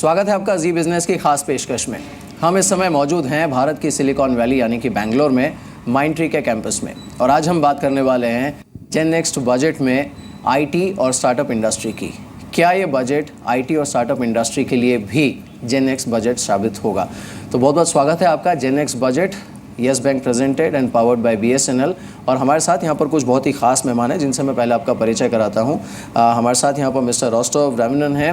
स्वागत है आपका जी बिजनेस की खास पेशकश में। हम इस समय मौजूद हैं भारत की सिलिकॉन वैली यानी कि बेंगलोर में माइंडट्री के कैंपस में, और आज हम बात करने वाले हैं जेन नेक्स्ट बजट में आईटी और स्टार्टअप इंडस्ट्री की। क्या ये बजट आईटी और स्टार्टअप इंडस्ट्री के लिए भी जेन नेक्स्ट बजट साबित होगा? तो बहुत बहुत स्वागत है आपका gen next budget, yes bank presented and powered by BSNL. और हमारे साथ यहाँ पर कुछ बहुत ही खास मेहमान हैं जिनसे मैं पहले आपका परिचय कराता हूँ। हमारे साथ यहाँ पर मिस्टर रोस्टोव रामनन हैं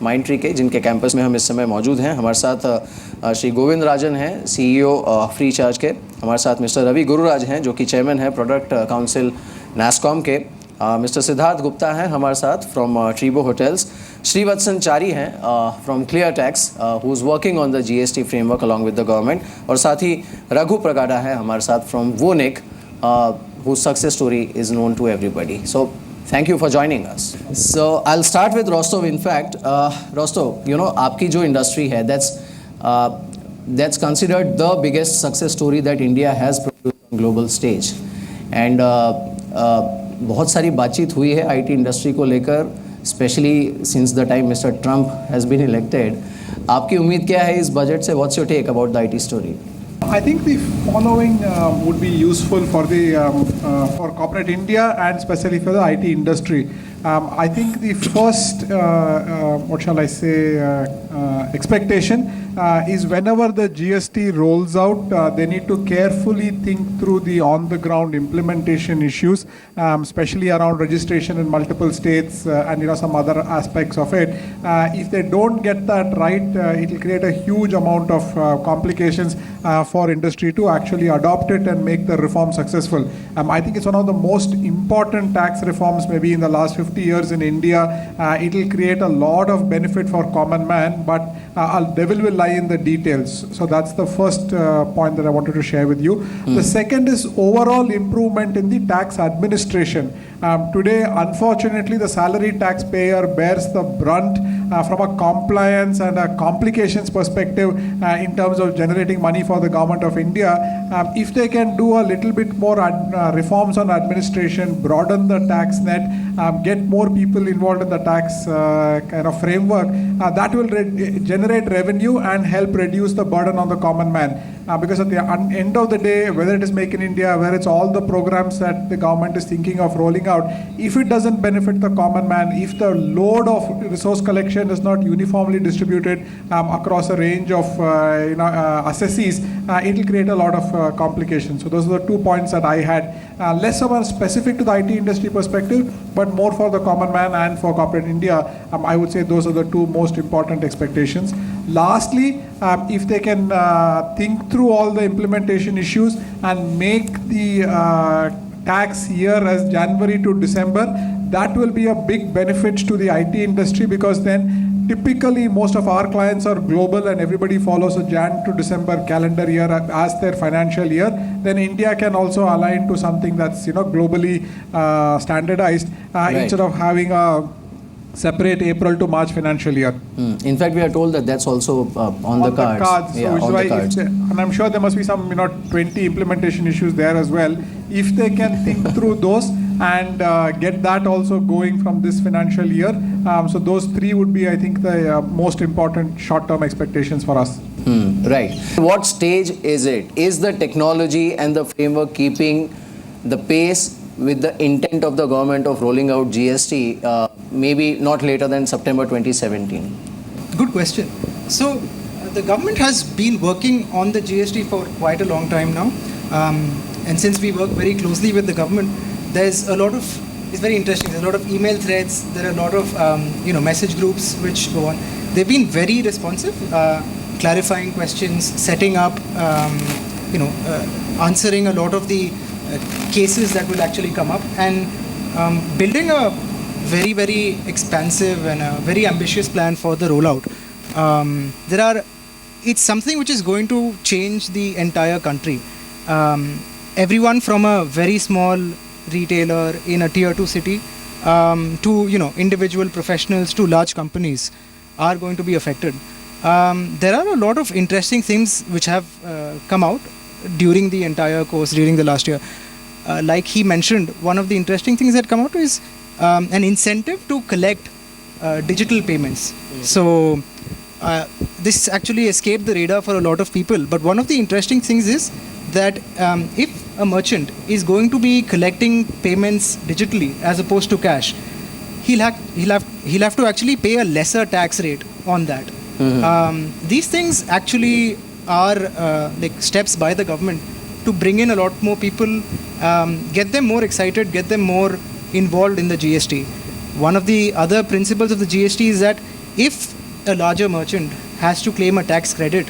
माइंडट्री के, जिनके कैंपस में हम इस समय मौजूद हैं। हमारे साथ श्री गोविंद राजन हैं, सीईओ फ्री चार्ज के। हमारे साथ मिस्टर रवि गुरुराज हैं जो कि चेयरमैन हैं प्रोडक्ट काउंसिल नैस्कॉम के। मिस्टर सिद्धार्थ गुप्ता हैं हमारे साथ फ्रॉम ट्रीबो होटल्स। श्रीवत्सन चारी हैं from clear tax who is working on the GST framework along with the government. और साथ ही रघु प्रगाड़ा है हमारे साथ from वोनिक whose success story is known to everybody. So thank you for joining us. So I'll start with Rostov. In fact, Rostov, you know, आपकी जो industry है, that's considered the biggest success story that India has produced on global stage. And बहुत सारी बातचीत हुई है IT industry को लेकर, specially since the time mister Trump has been elected. आपकी उम्मीद क्या है इस बजट से? What's your take about the IT story? I think the following would be useful for the for corporate India and especially for the IT industry. I think the first, what shall I say, expectation is whenever the GST rolls out, they need to carefully think through the on-the-ground implementation issues, especially around registration in multiple states and some other aspects of it. If they don't get that right, it will create a huge amount of complications for industry to actually adopt it and make the reform successful. I think it's one of the most important tax reforms maybe in the last 50 years in India. It will create a lot of benefit for common man, but devil will lie in the details. So that's the first point that I wanted to share with you. The second is overall improvement in the tax administration. Today, unfortunately, the salary taxpayer bears the brunt from a compliance and a complications perspective in terms of generating money for the government of India. If they can do a little bit more reforms on administration, broaden the tax net, get more people involved in the tax kind of framework, that will generate revenue and help reduce the burden on the common man. Because at the end of the day, whether it is Make in India, where it's all the programs that the government is thinking of rolling out, if it doesn't benefit the common man, if the load of resource collection is not uniformly distributed across a range of assessees, it will create a lot of complications. So those are the 2 points that I had. Less of a specific to the IT industry perspective, but more for the common man and for corporate India. I would say those are the 2 most important expectations. Lastly, if they can think through all the implementation issues and make the tax year as January to December, that will be a big benefit to the IT industry, because then typically most of our clients are global and everybody follows a Jan to December calendar year as their financial year. Then India can also align to something that's globally standardized right, instead of having a separate April to March financial year. In fact, we are told that that's also on the cards. Yeah, so on the cards. And I'm sure there must be some 20 implementation issues there as well. If they can think through those and get that also going from this financial year, so those 3 would be, I think, the most important short-term expectations for us. Right. What stage is it? Is the technology and the framework keeping the pace with the intent of the government of rolling out GST, maybe not later than September 2017? Good question. So the government has been working on the GST for quite a long time now. And since we work very closely with the government, there's a lot of, it's very interesting, there's a lot of email threads, there are a lot of message groups which go on. They've been very responsive, clarifying questions, setting up, answering a lot of the cases that will actually come up, and building a very, very expansive and a very ambitious plan for the rollout. It's something which is going to change the entire country. Everyone from a very small retailer in a tier 2 city to individual professionals to large companies are going to be affected. There are a lot of interesting things which have come out during the entire course, during the last year. Like he mentioned, one of the interesting things that come out is an incentive to collect digital payments. So this actually escaped the radar for a lot of people. But one of the interesting things is that if a merchant is going to be collecting payments digitally as opposed to cash, he'll have to actually pay a lesser tax rate on that. These things actually are like steps by the government to bring in a lot more people, get them more excited, get them more involved in the GST. One of the other principles of the GST is that if a larger merchant has to claim a tax credit,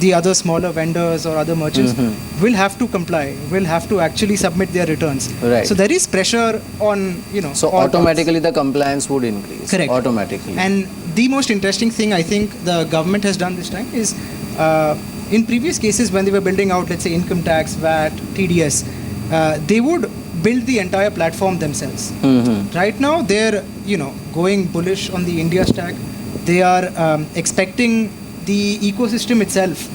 the other smaller vendors or other merchants will have to comply, will have to actually submit their returns. Right. So there is pressure on, So all automatically the compliance would increase. Correct. Automatically. And the most interesting thing I think the government has done this time is, in previous cases when they were building out, let's say, income tax, VAT, TDS, they would build the entire platform themselves. Right now they're going bullish on the India stack. They are expecting the ecosystem itself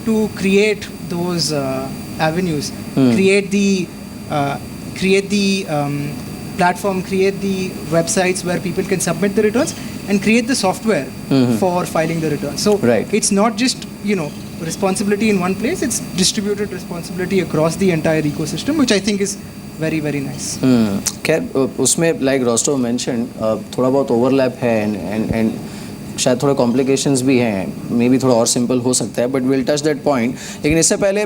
to create those avenues, create the platform, create the websites where people can submit the returns, and create the software for filing the returns. So it's not just responsibility in one place; it's distributed responsibility across the entire ecosystem, which I think is very, very nice. खैर उसमें like Rostov mentioned थोड़ा बहुत overlap है and शायद थोड़े complications भी हैं, may be थोड़ा और सिंपल हो सकता है, but will touch that point. लेकिन इससे पहले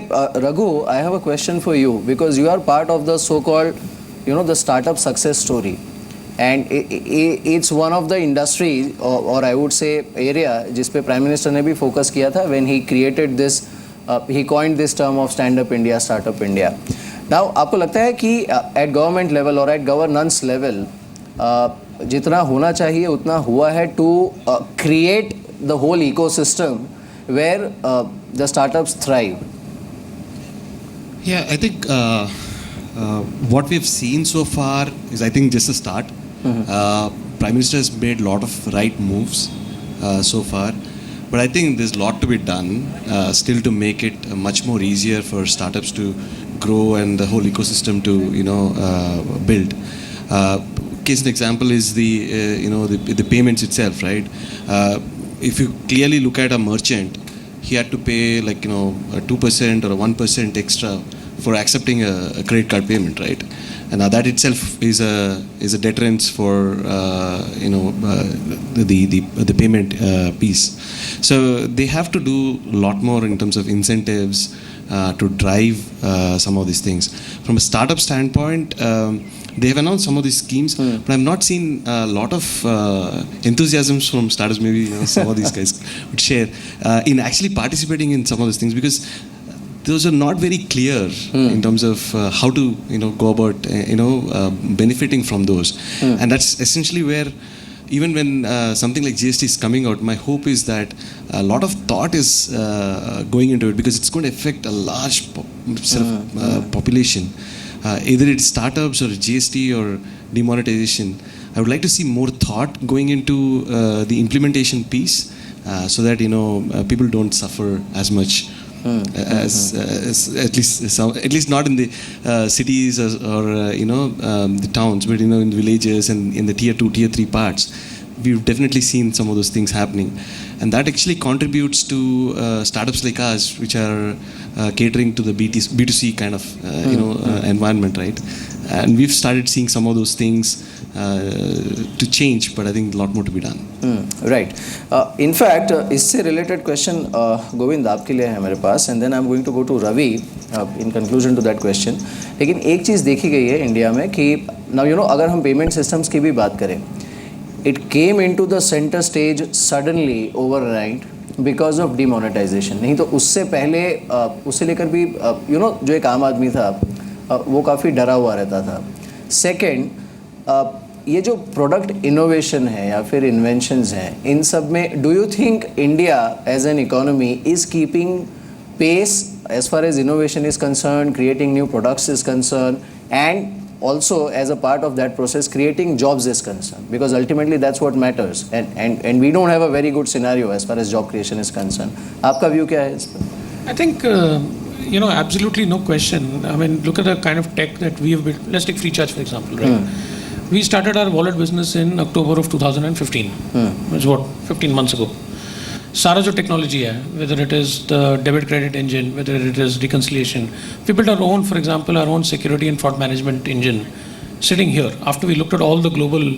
Raghu, I have a question for you because you are part of the so called the startup success story, and it's one of the industry और I would say area जिस पे prime minister ने भी focus किया था when he created this, he coined this term of stand up India, startup India. Now आपको लगता है कि एट गवर्नमेंट लेवल और एट गवर्नेंस लेवल जितना होना चाहिए उतना हुआ है to create the whole ecosystem where the startups thrive? Yeah, I think what we've seen so far is, I think, just a start. Prime Minister has made a lot of right moves so far, but I think there's a lot to be done still to make it much more easier for startups to grow and the whole ecosystem to build. Case an example is the payments itself, right? If you clearly look at a merchant, he had to pay like a 2% or a 1% extra for accepting a credit card payment, right? And now that itself is a deterrence for the payment piece. So they have to do a lot more in terms of incentives to drive some of these things. From a startup standpoint, they have announced some of these schemes, but I've not seen a lot of enthusiasm from startups. Maybe some of these guys would share in actually participating in some of these things, because those are not very clear in terms of how to go about benefiting from those. And that's essentially where, even when something like GST is coming out, my hope is that a lot of thought is going into it, because it's going to affect a large set of population. Either it's startups or GST or demonetization. I would like to see more thought going into the implementation piece, so that people don't suffer as much as at least not in the cities or the towns, but in the villages and in the tier 2, tier 3 parts. We've definitely seen some of those things happening, and that actually contributes to startups like us, which are catering to the B2C kind of environment, right? And we've started seeing some of those things to change, but I think a lot more to be done. Right. In fact, इससे related question Govind आपके लिए है मेरे पास, and then I'm going to go to Ravi in conclusion to that question. लेकिन एक चीज़ देखी गई है इंडिया में कि now अगर हम payment systems की भी बात करें, it came into the center stage suddenly overnight because of demonetization. नहीं तो उससे पहले उससे लेकर भी जो एक आम आदमी था वो काफ़ी डरा हुआ रहता था. सेकेंड, ये जो प्रोडक्ट इनोवेशन है या फिर इन्वेंशंस हैं, इन सब में do you think India as an economy is keeping pace as far as innovation is concerned, creating new products is concerned, and also as a part of that process creating jobs is concerned, because ultimately that's what matters, and we don't have a very good scenario as far as job creation is concerned. आपका view क्या है इस पर? I think absolutely no question. I mean, look at the kind of tech that we have built. Let's take FreeCharge for example, right? We started our wallet business in October of 2015. It's what, 15 months ago. सारा जो technology है, whether it is the debit credit engine, whether it is reconciliation, we built our own, for example, our own security and fraud management engine sitting here. After we looked at all the global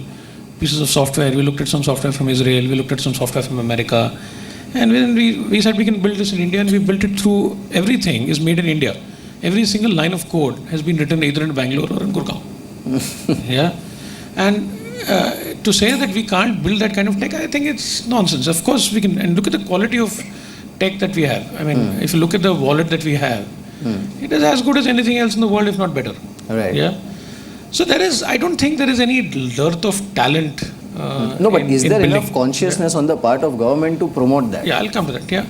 pieces of software, we looked at some software from Israel, we looked at some software from America, and then we said we can build this in India, and we built it through, everything is made in India. Every single line of code has been written either in Bangalore or in Gurgaon. Yeah, and to say that we can't build that kind of tech, I think it's nonsense. Of course we can, and look at the quality of tech that we have. I mean, if you look at the wallet that we have, it is as good as anything else in the world, if not better. Right. Yeah. So there is, I don't think there is any dearth of talent. No, but is there building. enough consciousness on the part of government to promote that? Yeah, I'll come to that. Yeah,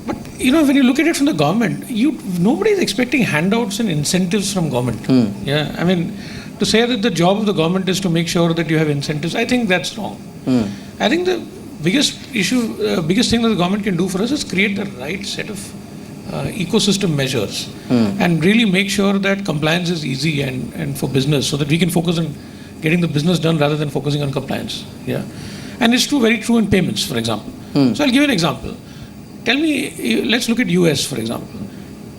but you know, when you look at it from the government, nobody is expecting handouts and incentives from government. Yeah, I mean, to say that the job of the government is to make sure that you have incentives, I think that's wrong. I think the biggest thing that the government can do for us is create the right set of ecosystem measures and really make sure that compliance is easy and for business, so that we can focus on getting the business done rather than focusing on compliance. Yeah, and it's very true in payments, for example. So I'll give you an example. Tell me, let's look at US, for example.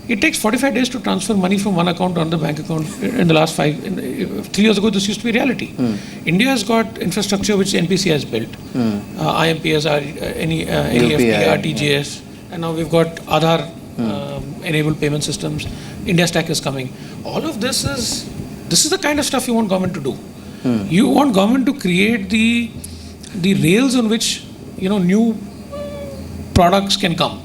It takes 45 days to transfer money from one account to another bank account. In the last 3 years ago, this used to be reality. India has got infrastructure which NPC has built, IMPS, NEFT, RTGS, and now we've got Aadhaar enabled payment systems. India Stack is coming. All of this is the kind of stuff you want government to do. You want government to create the rails on which new products can come.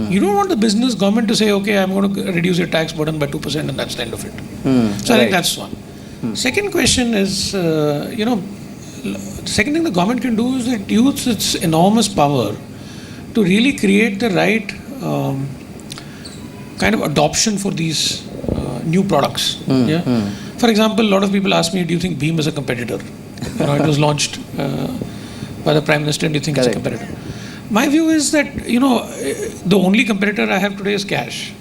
You don't want the business government to say, okay, I'm going to reduce your tax burden by 2% and that's the end of it. So I think that's one. Second question is, the second thing the government can do is it use its enormous power to really create the right kind of adoption for these new products. For example, a lot of people ask me, do you think Bheem is a competitor? It was launched by the Prime Minister, and do you think it's a competitor? My view is that, the only competitor I have today is cash.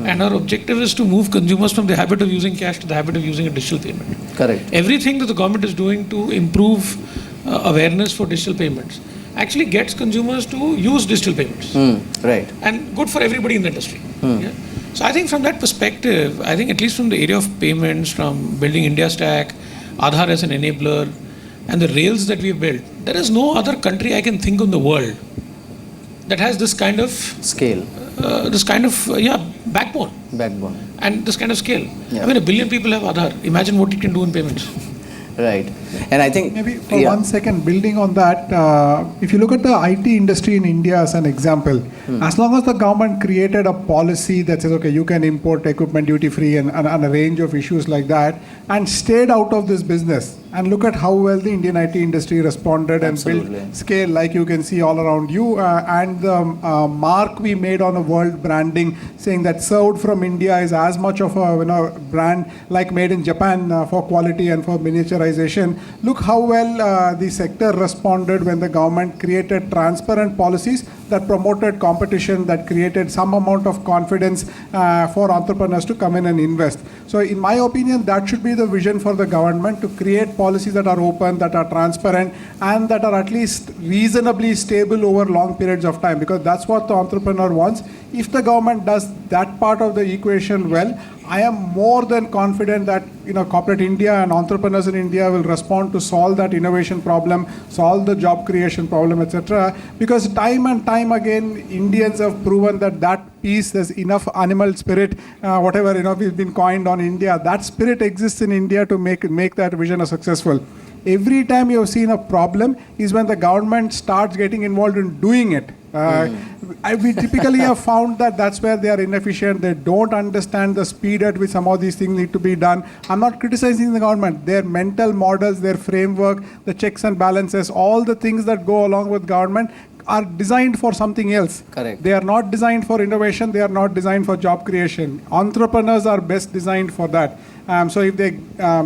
And our objective is to move consumers from the habit of using cash to the habit of using a digital payment. Correct. Everything that the government is doing to improve awareness for digital payments actually gets consumers to use digital payments. Right. And good for everybody in the industry. Yeah? So I think from that perspective, I think at least from the area of payments, from building India Stack, Aadhaar as an enabler, and the rails that we've built, there is no other country I can think of in the world that has this kind of scale, backbone, and this kind of scale. Yeah. I mean, 1 billion people have Aadhaar. Imagine what it can do in payments. Right. And I think maybe for 1 second, building on that, if you look at the IT industry in India as an example, as long as the government created a policy that says, okay, you can import equipment duty free and a range of issues like that, and stayed out of this business, and look at how well the Indian IT industry responded and built scale, like you can see all around you, and the mark we made on a world branding, saying that served from India is as much of a brand like made in Japan for quality and for miniaturization. Look how well the sector responded when the government created transparent policies that promoted competition, that created some amount of confidence for entrepreneurs to come in and invest. So in my opinion, that should be the vision for the government, to create policies that are open, that are transparent, and that are at least reasonably stable over long periods of time, because that's what the entrepreneur wants. If the government does that part of the equation well, I am more than confident that corporate India and entrepreneurs in India will respond to solve that innovation problem, solve the job creation problem, etc. Because time and time again, Indians have proven that piece, there's enough animal spirit, whatever we've been coined on India. That spirit exists in India to make that vision a successful. Every time you have seen a problem is when the government starts getting involved in doing it. We typically have found that that's where they are inefficient. They don't understand the speed at which some of these things need to be done. I'm not criticizing the government. Their mental models, their framework, the checks and balances, all the things that go along with government are designed for something else. Correct. They are not designed for innovation. They are not designed for job creation. Entrepreneurs are best designed for that. So if they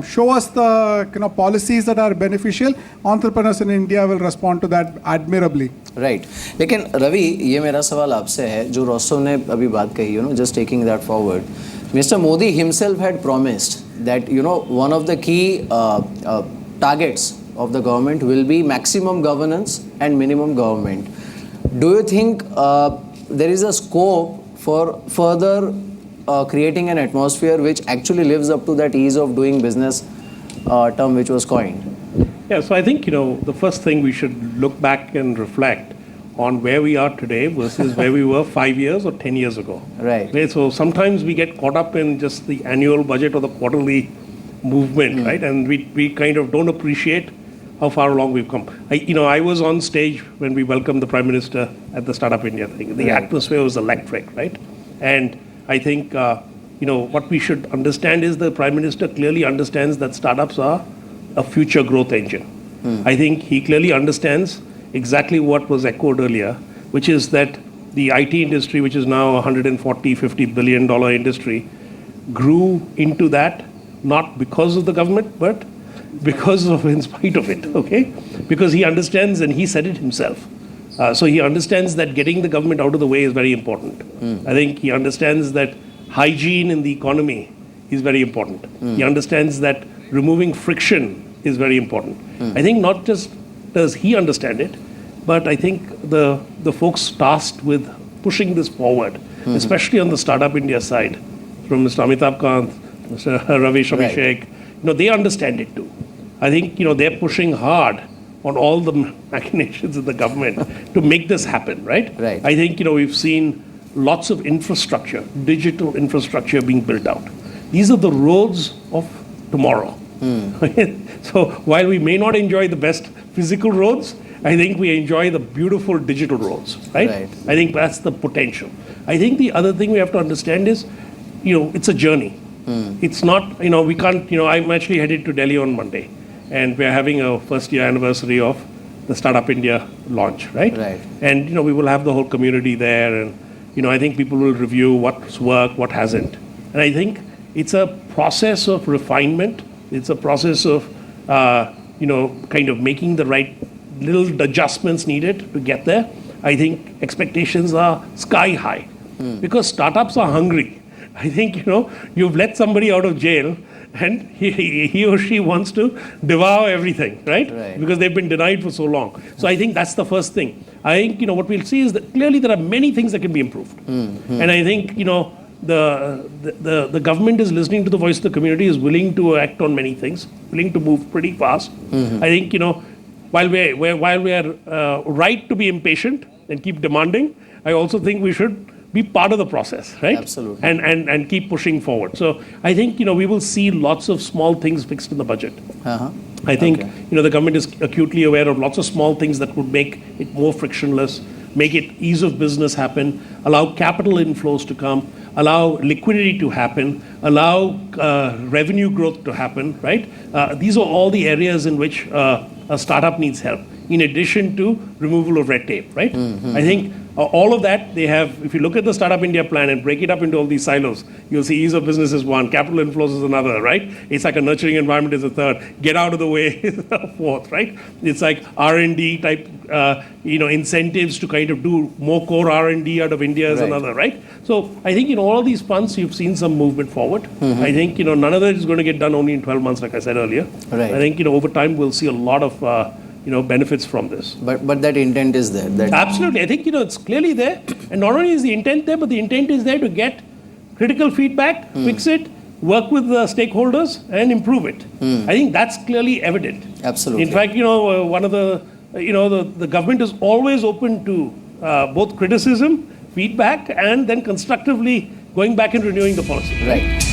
show us the policies that are beneficial, entrepreneurs in India will respond to that admirably. Right. लेकिन रवि, ये मेरा सवाल आपसे है, जो Rosto ने अभी बात कही, just taking that forward. Mr. Modi himself had promised that one of the key targets of the government will be maximum governance and minimum government. Do you think there is a scope for further creating an atmosphere which actually lives up to that ease of doing business term which was coined? Yeah, so I think, the first thing we should look back and reflect on where we are today versus where we were 5 years or 10 years ago. Right. Okay, so sometimes we get caught up in just the annual budget or the quarterly movement, right? And we kind of don't appreciate how far along we've come. I was on stage when we welcomed the Prime Minister at the Startup India thing. The atmosphere was electric, right? And I think, what we should understand is the Prime Minister clearly understands that startups are a future growth engine. I think he clearly understands exactly what was echoed earlier, which is that the IT industry, which is now $150 billion industry, grew into that not because of the government, but because of, in spite of it, okay? Because he understands, and he said it himself. So he understands that getting the government out of the way is very important. I think he understands that hygiene in the economy is very important. He understands that removing friction is very important. I think not just does he understand it, but I think the folks tasked with pushing this forward, especially on the Startup India side, from Mr. Amitabh Kant, Mr. Ravi Abhishek, they understand it too. I think, they're pushing hard on all the machinations of the government to make this happen, right? Right. I think, we've seen lots of infrastructure, digital infrastructure being built out. These are the roads of tomorrow. So while we may not enjoy the best physical roads, I think we enjoy the beautiful digital roads, right? I think that's the potential. I think the other thing we have to understand is, it's a journey. It's not, we can't, I'm actually headed to Delhi on Monday, and we're having a first year anniversary of the Startup India launch, right? Right. And, we will have the whole community there, and, I think people will review what's worked, what hasn't. And I think it's a process of refinement. It's a process of, kind of making the right little adjustments needed to get there. I think expectations are sky high because startups are hungry. I think, you've let somebody out of jail and he or she wants to devour everything, right? Because they've been denied for so long. So I think that's the first thing. I think, what we'll see is that clearly there are many things that can be improved. And I think, the government is listening to the voice of the community, is willing to act on many things, willing to move pretty fast. I think, while we are right to be impatient and keep demanding, I also think we should be part of the process, right? Absolutely. And keep pushing forward. So I think, we will see lots of small things fixed in the budget. I think, the government is acutely aware of lots of small things that would make it more frictionless, make it ease of business happen, allow capital inflows to come, allow liquidity to happen, allow revenue growth to happen, right? These are all the areas in which a startup needs help, in addition to removal of red tape, right? I think all of that they have, if you look at the Startup India plan and break it up into all these silos, you'll see ease of business is one, capital inflows is another, right? It's like a nurturing environment is a third, get out of the way is a fourth, right? It's like R&D type, incentives to kind of do more core R&D out of India is another, right? So I think in all of these fronts, you've seen some movement forward. I think, none of that is going to get done only in 12 months, like I said earlier. Right. I think, over time, we'll see a lot of, benefits from this. But that intent is there. That Absolutely. I think, it's clearly there. And not only is the intent there, but the intent is there to get critical feedback, fix it, work with the stakeholders, and improve it. I think that's clearly evident. Absolutely. In fact, one of the government is always open to both criticism, feedback, and then constructively going back and renewing the policy. Right.